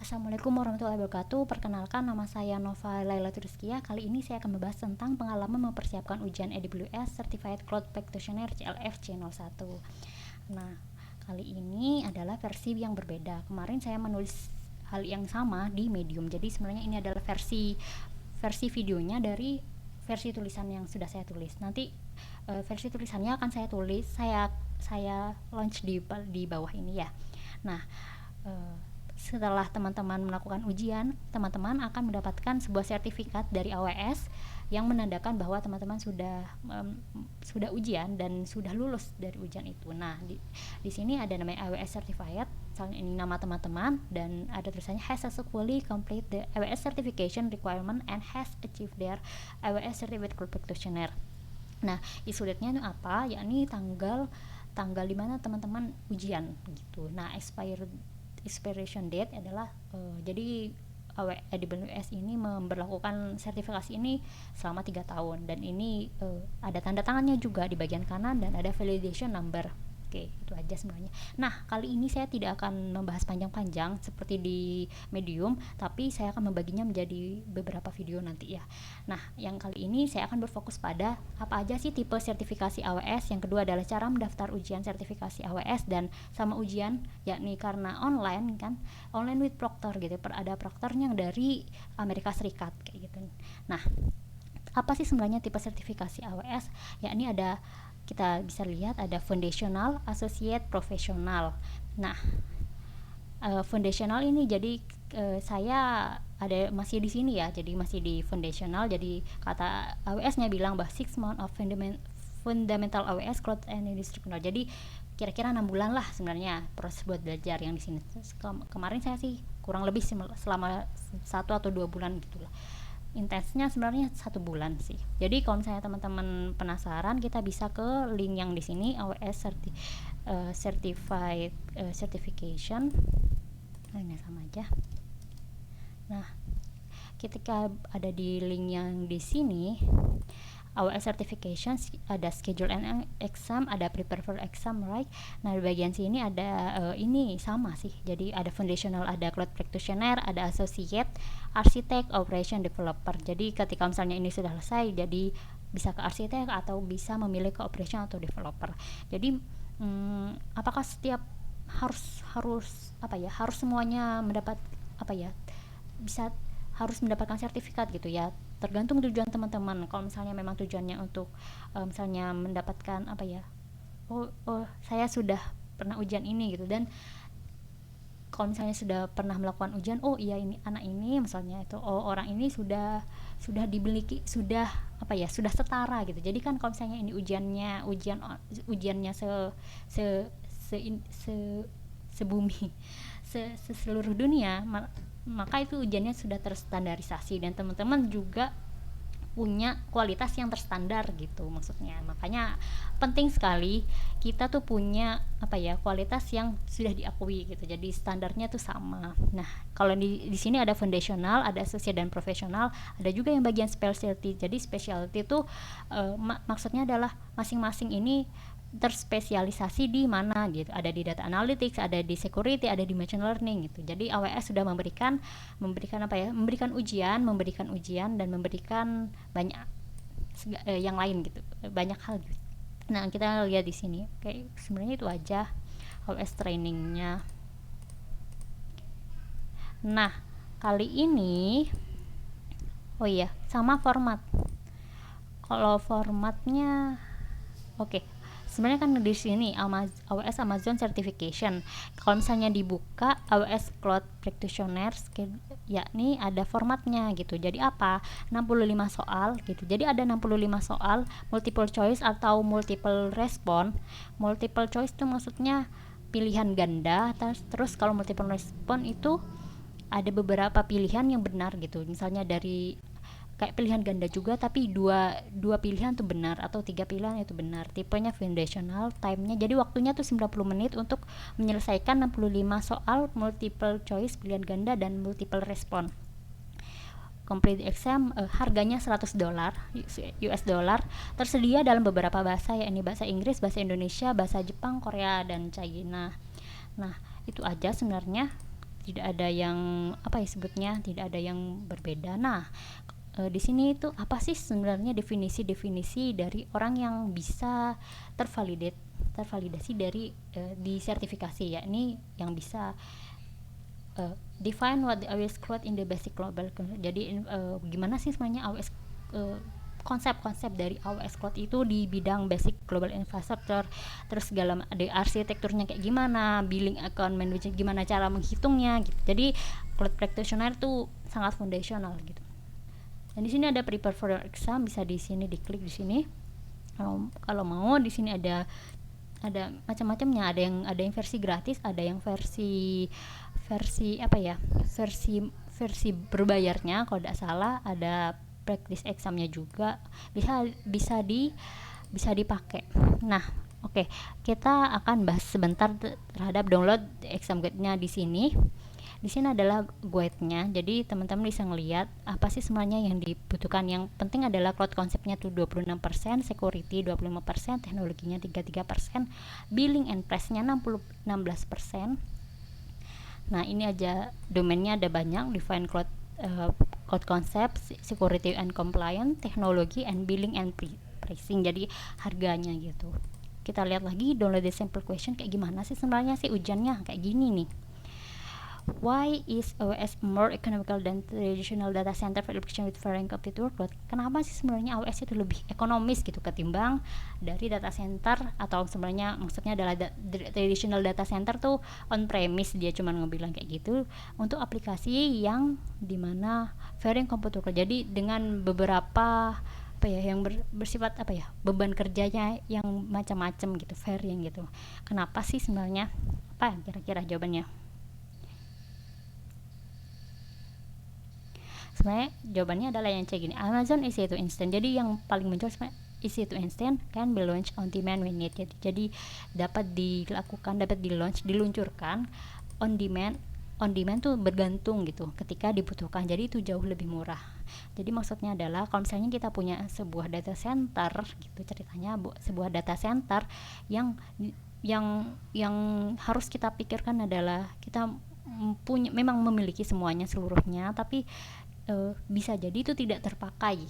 Assalamualaikum warahmatullahi wabarakatuh. Perkenalkan, nama saya Nova Lailatul Rizkiyah. Kali ini saya akan membahas tentang pengalaman mempersiapkan ujian AWS Certified Cloud Practitioner CLF C01. Nah, kali ini adalah versi yang berbeda. Kemarin saya menulis hal yang sama di Medium. Jadi sebenarnya ini adalah versi videonya dari versi tulisan yang sudah saya tulis. Nanti versi tulisannya akan saya tulis, saya launch di bawah ini ya. Nah, setelah teman-teman melakukan ujian, teman-teman akan mendapatkan sebuah sertifikat dari AWS yang menandakan bahwa teman-teman sudah ujian dan sudah lulus dari ujian itu. Nah, di sini ada namanya AWS Certified, misalnya ini nama teman-teman, dan ada tulisannya has successfully complete the AWS certification requirement and has achieved their AWS Certified Cloud Practitioner. Nah, isu-nya itu apa? Yakni tanggal di mana teman-teman ujian gitu. Nah, expiration date adalah jadi AWS ini memberlakukan sertifikasi ini selama 3 tahun, dan ini ada tanda tangannya juga di bagian kanan dan ada validation number. Oke, itu aja sebenarnya. Nah, kali ini saya tidak akan membahas panjang-panjang seperti di Medium, tapi saya akan membaginya menjadi beberapa video nanti ya. Nah, yang kali ini saya akan berfokus pada apa aja sih tipe sertifikasi AWS. Yang kedua adalah cara mendaftar ujian sertifikasi AWS dan sama ujian, yakni karena online kan, online with proctor gitu. Ada proctornya yang dari Amerika Serikat kayak gitu. Nah, apa sih sebenarnya tipe sertifikasi AWS? Yakni ada, kita bisa lihat ada foundational, associate, professional. Nah, foundational ini jadi saya ada masih di sini ya, jadi masih di foundational. Jadi kata AWS-nya bilang bahwa 6 months of fundamental AWS Cloud and Industry. Jadi kira-kira 6 bulan lah sebenarnya proses buat belajar yang di sini. Kemarin saya sih kurang lebih selama 1 atau 2 bulan gitulah. Intensnya sebenarnya 1 bulan sih. Jadi kalau misalnya teman-teman penasaran, kita bisa ke link yang di sini, AWS Certified Certification. Nah, ini sama aja. Nah, ketika ada di link yang di sini, AWS Certification, ada schedule and exam, ada prepare for exam, right? Nah, di bagian sini ada ini sama sih. Jadi ada foundational, ada cloud practitioner, ada associate, architect, operation developer. Jadi ketika misalnya ini sudah selesai, jadi bisa ke architect atau bisa memilih ke operation atau developer. Jadi apakah setiap harus semuanya mendapat harus mendapatkan sertifikat gitu ya, tergantung tujuan teman-teman. Kalau misalnya memang tujuannya untuk misalnya mendapatkan saya sudah pernah ujian ini gitu, dan kalau misalnya sudah pernah melakukan ujian, ini anak ini misalnya itu, orang ini sudah dimiliki, sudah setara gitu. Jadi kan kalau misalnya ini ujiannya sebumi, seluruh dunia, maka itu ujiannya sudah terstandarisasi dan teman-teman juga punya kualitas yang terstandar gitu maksudnya. Makanya penting sekali kita tuh punya kualitas yang sudah diakui gitu. Jadi standarnya tuh sama. Nah, kalau di sini ada foundational, ada associate dan profesional, ada juga yang bagian specialty. Jadi specialty tuh maksudnya adalah masing-masing ini terspesialisasi di mana gitu. Ada di data analytics, ada di security, ada di machine learning gitu. Jadi AWS sudah memberikan ujian dan memberikan banyak yang lain gitu, banyak hal gitu. Nah, kita lihat di sini. Oke, sebenarnya itu aja AWS trainingnya. Nah, kali ini sama format. Kalau formatnya sebenarnya kan di sini AWS Amazon Certification. Kalau misalnya dibuka AWS Cloud Practitioner, yakni ada formatnya gitu. Jadi 65 soal gitu. Jadi ada 65 soal multiple choice atau multiple response. Multiple choice itu maksudnya pilihan ganda. Terus kalau multiple response itu ada beberapa pilihan yang benar gitu. Misalnya dari kayak pilihan ganda juga, tapi dua pilihan tuh benar atau 3 pilihan itu benar. Tipenya foundational, time-nya jadi waktunya tuh 90 menit untuk menyelesaikan 65 soal multiple choice, pilihan ganda dan multiple response. Complete exam, harganya $100 US dollar, tersedia dalam beberapa bahasa, yakni bahasa Inggris, bahasa Indonesia, bahasa Jepang, Korea dan China. Nah, itu aja sebenarnya. tidak ada yang apa ya sebutnya, tidak ada yang berbeda. Nah, di sini itu apa sih sebenarnya definisi dari orang yang bisa tervalidasi dari di sertifikasi, ya ini yang bisa define what the AWS Cloud in the basic global. Jadi gimana sih sebenarnya AWS konsep-konsep dari AWS Cloud itu di bidang basic global infrastructure, terus segala ada arsitekturnya kayak gimana, billing account management gimana cara menghitungnya gitu. Jadi cloud practitioner tuh sangat foundational gitu. Dan di sini ada prepare for your exam, bisa di sini diklik di sini. Kalau mau di sini ada macam-macamnya, ada yang versi gratis, ada yang versi apa ya, versi berbayarnya kalau tidak salah, ada practice examnya juga, bisa dipakai. Nah, oke, kita akan bahas sebentar terhadap download exam guide-nya di sini. Di sini adalah guide-nya, jadi teman-teman bisa ngelihat apa sih sebenarnya yang dibutuhkan. Yang penting adalah cloud konsepnya tuh 26%, security 25%, teknologinya 33%, billing and price-nya 16%. Nah, ini aja domainnya ada banyak, define cloud concept, security and compliance, teknologi, and billing and pricing. Jadi harganya gitu. Kita lihat lagi download the sample question kayak gimana sih sebenarnya sih ujiannya kayak gini nih. Why is AWS more economical than traditional data center for application with varying compute workload? Kenapa sih sebenarnya AWS itu lebih ekonomis gitu ketimbang dari data center, atau sebenarnya maksudnya adalah traditional data center tuh on premise, dia cuma ngebilang kayak gitu untuk aplikasi yang dimana varying compute workload. Jadi dengan beberapa apa ya yang bersifat apa ya beban kerjanya yang macam-macam gitu, varying gitu. Kenapa sih sebenarnya? Apa kira-kira jawabannya? Sebenarnya jawabannya adalah yang kayak gini. Amazon easy to instant. Jadi yang paling muncul sebenarnya easy to instant can be launched on demand when needed. Jadi dapat diluncurkan on demand. On demand tuh bergantung gitu ketika dibutuhkan. Jadi itu jauh lebih murah. Jadi maksudnya adalah kalau misalnya kita punya sebuah data center gitu ceritanya, sebuah data center yang harus kita pikirkan adalah kita memang memiliki semuanya seluruhnya, tapi bisa jadi itu tidak terpakai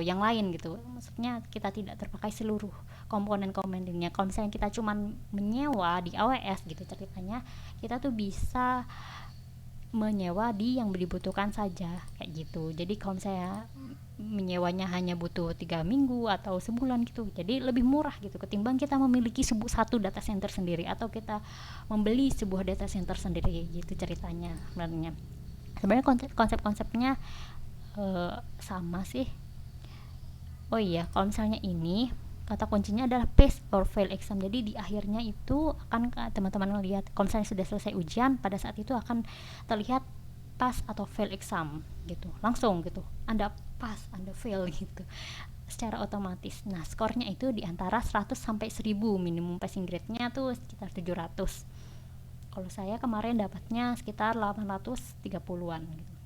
yang lain gitu. Maksudnya kita tidak terpakai seluruh komponen-komponennya. Kalau misalnya kita cuma menyewa di AWS gitu ceritanya, kita tuh bisa menyewa di yang dibutuhkan saja kayak gitu. Jadi kalau misalnya menyewanya hanya butuh 3 minggu atau sebulan gitu, jadi lebih murah gitu ketimbang kita memiliki satu data center sendiri atau kita membeli sebuah data center sendiri gitu ceritanya. Sebenarnya konsep-konsepnya sama sih. Oh iya, kalau misalnya ini kata kuncinya adalah pass or fail exam. Jadi di akhirnya itu akan teman-teman lihat kalau misalnya sudah selesai ujian, pada saat itu akan terlihat pass atau fail exam gitu. Langsung gitu. Anda pass, Anda fail gitu. Secara otomatis. Nah, skornya itu di antara 100 sampai 1000, minimum passing grade-nya tuh sekitar 700. Kalau saya kemarin dapatnya sekitar 830-an gitu.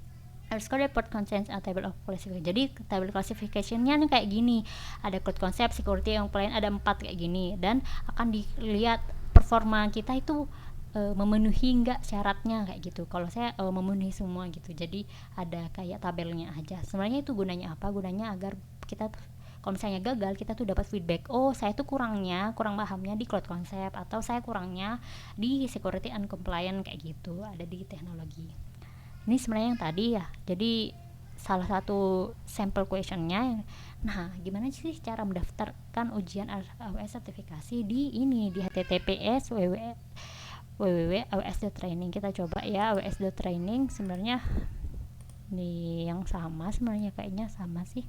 Score report contains a table of classification. Jadi table classification-nya nih kayak gini. Ada cloud concept, security, yang lain ada 4 kayak gini, dan akan dilihat performa kita itu memenuhi enggak syaratnya kayak gitu. Kalau saya memenuhi semua gitu. Jadi ada kayak tabelnya aja. Sebenarnya itu gunanya apa? Gunanya agar kita kalau misalnya gagal, kita tuh dapat feedback, oh saya tuh kurang pahamnya di cloud concept, atau saya kurangnya di security and compliance kayak gitu, ada di teknologi. Ini sebenarnya yang tadi ya, jadi salah satu sampel questionnya. Nah, gimana sih cara mendaftarkan ujian AWS sertifikasi di https www.aws.training. Kita coba ya, aws.training. Sebenarnya nih yang sama, sebenarnya kayaknya sama sih,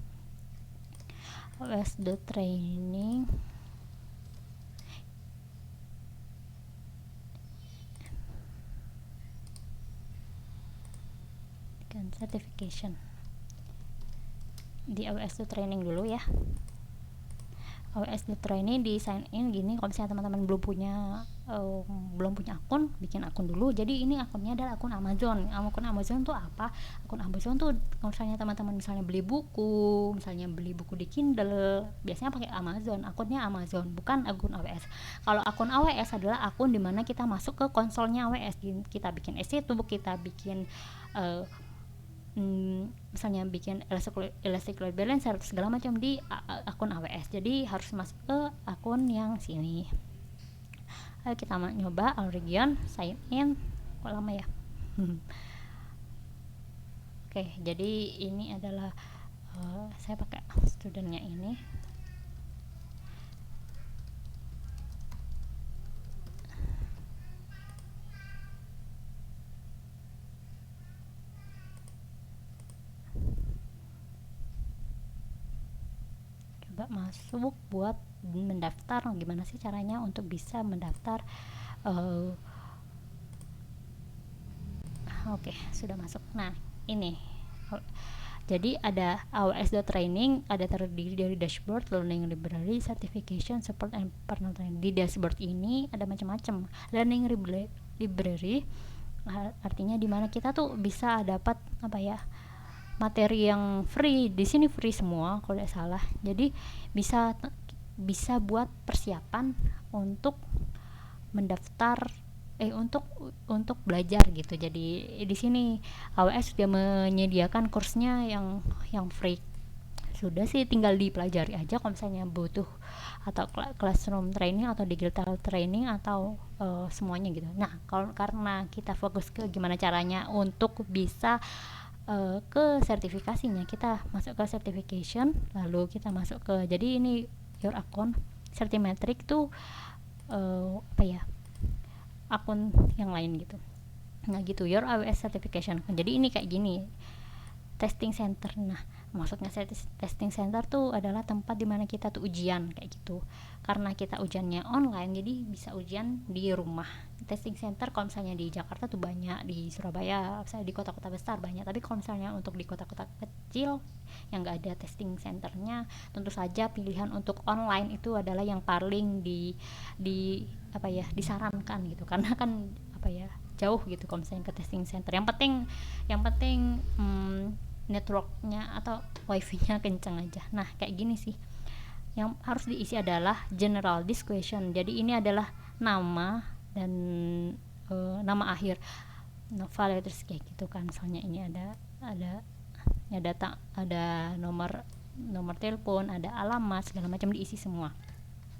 aws.training. Certification di AWS.training dulu ya. AWS.training di sign in gini. Kalau misalnya teman-teman belum punya belum punya akun, bikin akun dulu. Jadi ini akunnya adalah akun Amazon. Akun Amazon tuh apa? Akun Amazon tuh kalau misalnya teman-teman misalnya beli buku di Kindle, biasanya pakai Amazon. Akunnya Amazon, bukan akun AWS. Kalau akun AWS adalah akun dimana kita masuk ke konsolnya AWS. Kita bikin EC2, kita bikin misalnya bikin Elastic Load Balancer segala macam di akun AWS. Jadi harus masuk ke akun yang sini. Ayo kita nyoba Alregion, sign in. Kok lama ya? Oke, jadi ini adalah saya pakai studentnya ini. Coba masuk buat mendaftar. Gimana sih caranya untuk bisa mendaftar? Oke, sudah masuk. Nah, ini jadi ada aws.training, ada terdiri dari dashboard, learning library, certification, support, and partner training. Di dashboard ini ada macam-macam. Learning library artinya dimana kita tuh bisa dapat apa ya, materi yang free. Di sini free semua kalau tidak salah. Jadi bisa buat persiapan untuk mendaftar untuk belajar gitu. Jadi di sini AWS sudah menyediakan kursnya yang free. Sudah sih tinggal dipelajari aja kalau misalnya butuh atau classroom training atau digital training atau semuanya gitu. Nah, karena kita fokus ke gimana caranya untuk bisa ke sertifikasinya, kita masuk ke certification, lalu kita masuk ke, jadi ini your account Certimetric tuh apa ya, akun yang lain gitu. Nah gitu, your AWS certification. Jadi ini kayak gini, testing center. Nah maksudnya testing center tuh adalah tempat dimana kita tuh ujian kayak gitu. Karena kita ujiannya online, jadi bisa ujian di rumah. Testing center kalau misalnya di Jakarta tuh banyak, di Surabaya, misalnya di kota-kota besar banyak. Tapi kalau misalnya untuk di kota-kota kecil yang nggak ada testing centernya, tentu saja pilihan untuk online itu adalah yang paling di apa ya, disarankan gitu. Karena kan apa ya, jauh gitu kalau misalnya ke testing center. Yang penting networknya atau wifi-nya kenceng aja. Nah kayak gini sih, yang harus diisi adalah general this question. Jadi ini adalah nama dan nama akhir Nova letters kayak gitu kan. Misalnya ini ada data, ada nomor telepon, ada alamat, segala macam diisi semua.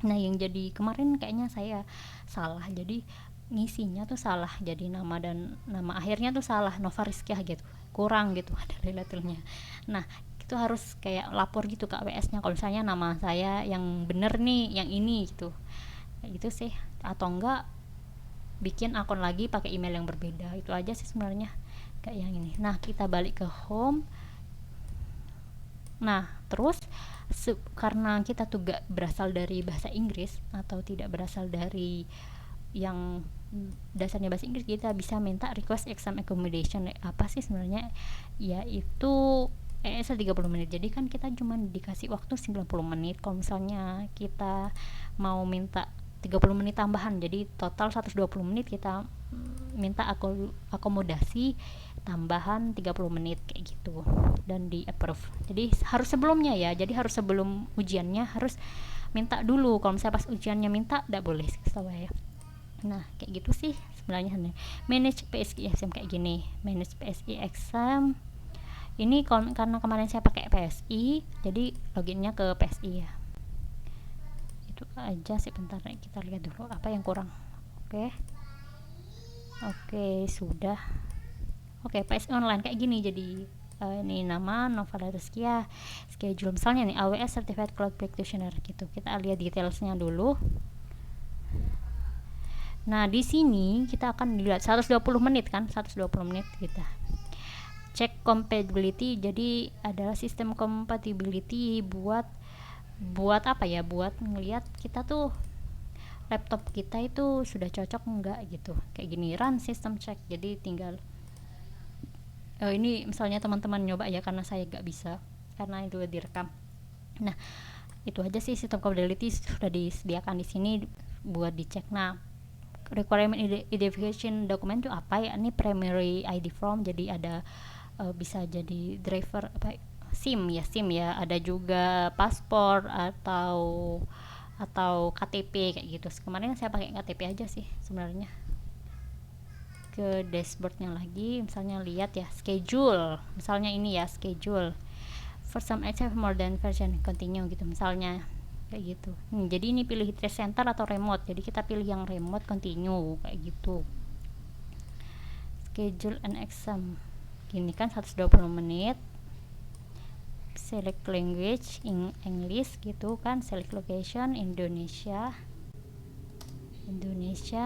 Nah yang jadi kemarin kayaknya saya salah, jadi ngisinya tuh salah, jadi nama dan nama akhirnya tuh salah, Nova Rizkyah gitu, kurang gitu ada relatilnya. Nah itu harus kayak lapor gitu ke AWS-nya kalau misalnya nama saya yang bener nih yang ini gitu, kayak gitu sih. Atau enggak bikin akun lagi pakai email yang berbeda. Itu aja sih sebenarnya kayak yang ini. Nah kita balik ke home. Nah terus karena kita tuh gak berasal dari bahasa Inggris atau tidak berasal dari yang dasarnya bahasa Inggris, kita bisa minta request exam accommodation. Apa sih sebenarnya? Yaitu ESL 30 menit. Jadi kan kita cuma dikasih waktu 90 menit. Kalau misalnya kita mau minta 30 menit tambahan, jadi total 120 menit kita minta akomodasi tambahan 30 menit kayak gitu dan di approve. Jadi harus sebelumnya ya. Jadi harus sebelum ujiannya harus minta dulu. Kalau misalnya pas ujiannya minta enggak boleh, setahu ya. Nah kayak gitu sih sebenarnya. Manage PSI exam kayak gini. Manage PSI exam ini karena kemarin saya pakai PSI, jadi loginnya ke PSI ya. Itu aja sih. Bentar kita lihat dulu apa yang kurang. Oke sudah. PSI online kayak gini. Jadi ini nama Nova Rizkyah, schedule misalnya nih AWS Certified Cloud Practitioner gitu. Kita lihat detailsnya dulu. Nah di sini kita akan dilihat 120 menit kan, 120 menit kita cek compatibility. Jadi adalah sistem compatibility buat apa ya, buat ngelihat kita tuh laptop kita itu sudah cocok enggak gitu. Kayak gini, run system check. Jadi tinggal ini misalnya teman-teman nyoba ya, karena saya gak bisa karena itu direkam. Nah itu aja sih, sistem compatibility sudah disediakan di sini buat dicek. Nah requirement identification document itu apa ya, ini primary ID form, jadi ada bisa jadi driver apa SIM ya, ada juga paspor atau KTP kayak gitu. Kemarin saya pakai KTP aja sih sebenarnya. Ke dashboardnya lagi, misalnya lihat ya schedule, misalnya ini ya schedule for some active more than version continue gitu misalnya kayak gitu. Jadi ini pilih trace center atau remote, jadi kita pilih yang remote continue kayak gitu. Schedule and exam gini kan 120 menit, select language English gitu kan, select location Indonesia,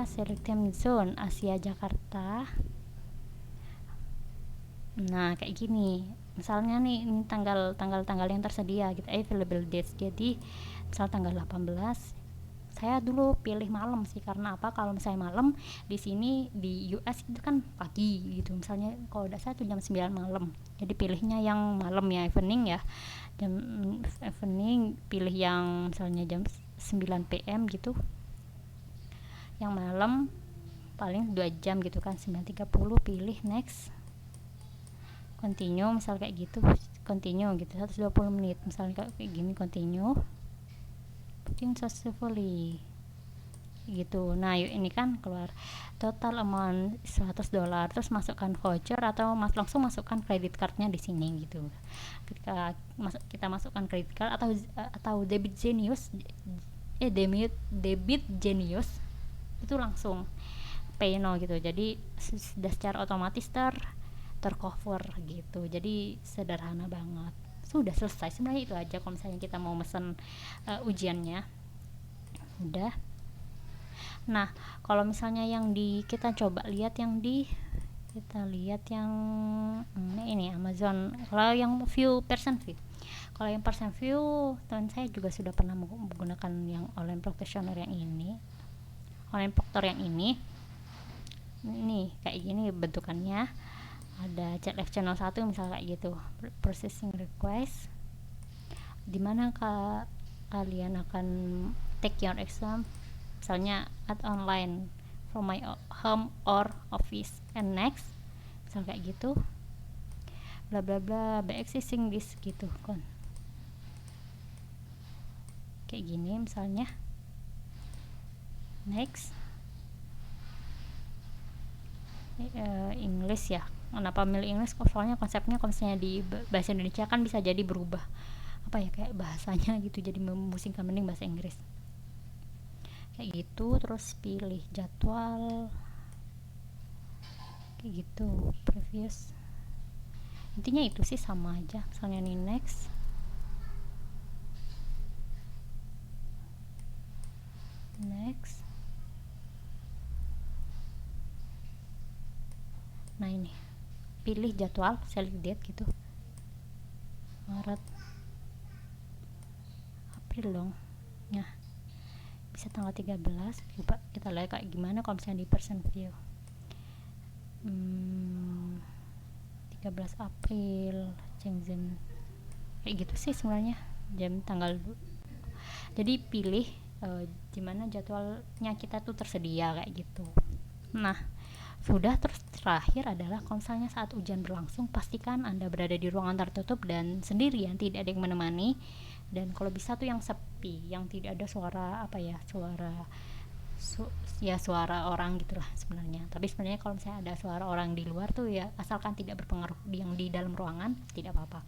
select time zone Asia Jakarta. Nah kayak gini misalnya nih, ini tanggal yang tersedia gitu, available dates. Jadi misal tanggal 18, saya dulu pilih malam sih, karena apa, kalau misalnya malam di sini di US itu kan pagi gitu, misalnya kalau udah saya tuh jam 9 malam, jadi pilihnya yang malam ya, evening ya, jam evening pilih yang misalnya jam 9 PM gitu, yang malam paling 2 jam gitu kan, 9.30 pilih next, continue misal kayak gitu, continue gitu 120 menit misalnya kayak gini, continue booking successfully gitu. Nah yuk, ini kan keluar total amount $100, terus masukkan voucher atau langsung masukkan kredit cardnya di sini gitu. Ketika kita masukkan kredit card atau debit Genius, debit Genius itu langsung pay now gitu, jadi sudah secara otomatis tercover gitu. Jadi sederhana banget, sudah selesai sebenarnya, itu aja kalau misalnya kita mau mesen ujiannya udah. Nah kalau misalnya yang kita coba lihat yang ini Amazon, kalau yang percent view, kalau yang percent view teman saya juga sudah pernah menggunakan yang online practitioner yang ini, online proctor yang ini kayak gini bentukannya, ada CLF channel 1 misalnya kayak gitu, processing request, dimana kalian akan take your exam, misalnya at online from my home or office and next, misal kayak gitu, bla bla bla, by accessing this gitu kan, kayak gini misalnya next. English ya, kenapa milih English? Soalnya konsepnya kalau misalnya di bahasa Indonesia kan bisa jadi berubah apa ya, kayak bahasanya gitu, jadi memusingkan, mending bahasa Inggris kayak gitu. Terus pilih jadwal kayak gitu, previous, intinya itu sih sama aja. Misalnya nih next, nah ini pilih jadwal, select date gitu, Maret April dong ya, bisa tanggal 13. Coba kita lihat kayak gimana kalau misalnya di percent view. 13 April Shenzhen kayak gitu sih sebenarnya, jam tanggal. Jadi pilih dimana jadwalnya kita tuh tersedia kayak gitu. Nah sudah. Terus terakhir adalah kalau misalnya saat ujian berlangsung, pastikan Anda berada di ruangan tertutup dan sendirian, tidak ada yang menemani, dan kalau bisa tuh yang sepi, yang tidak ada suara suara orang gitulah sebenarnya. Tapi sebenarnya kalau misalnya ada suara orang di luar tuh ya, asalkan tidak berpengaruh yang di dalam ruangan, tidak apa-apa.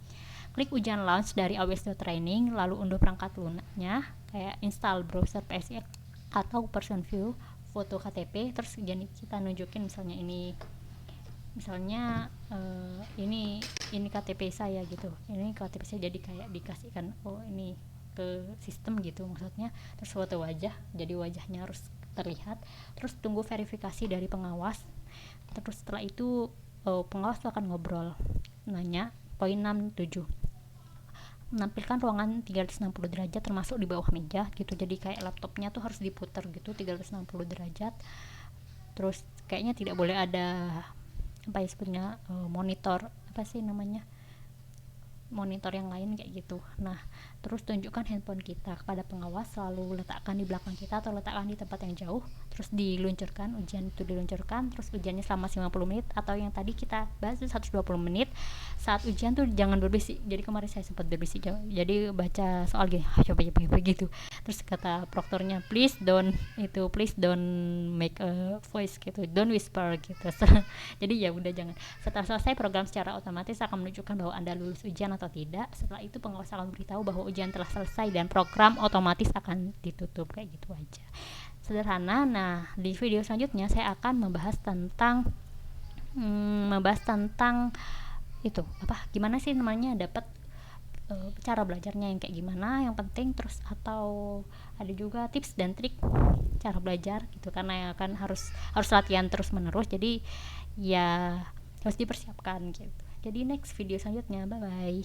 Klik ujian launch dari aws.training, lalu unduh perangkat lunaknya, kayak install browser PSI atau person view, foto KTP, terus kita nunjukin misalnya ini KTP saya gitu, ini KTP saya, jadi kayak dikasihkan ini ke sistem gitu maksudnya. Terus foto wajah, jadi wajahnya harus terlihat. Terus tunggu verifikasi dari pengawas. Terus setelah itu pengawas tuh akan ngobrol, nanya poin 67, menampilkan ruangan 360 derajat termasuk di bawah meja gitu, jadi kayak laptopnya tuh harus diputar gitu 360 derajat. Terus kayaknya tidak boleh ada apa ya sebetulnya, monitor apa sih namanya, monitor yang lain kayak gitu. Nah, terus tunjukkan handphone kita kepada pengawas, selalu letakkan di belakang kita atau letakkan di tempat yang jauh, terus diluncurkan, ujian itu diluncurkan, terus ujiannya selama 50 menit atau yang tadi kita bahas itu 120 menit. Saat ujian tuh jangan berbisik. Jadi kemarin saya sempat berbisik, jadi baca soal gini, coba begitu. Terus kata proktornya, please don't make a voice gitu, don't whisper gitu. Jadi ya udah jangan. Setelah selesai, program secara otomatis akan menunjukkan bahwa Anda lulus ujian atau tidak. Setelah itu pengawas akan beritahu bahwa ujian telah selesai dan program otomatis akan ditutup. Kayak gitu aja, sederhana. Nah, di video selanjutnya saya akan membahas tentang itu gimana sih namanya dapat cara belajarnya yang kayak gimana yang penting, terus atau ada juga tips dan trik cara belajar gitu, karena kan harus latihan terus menerus, jadi ya harus dipersiapkan gitu. Jadi next video selanjutnya, bye bye.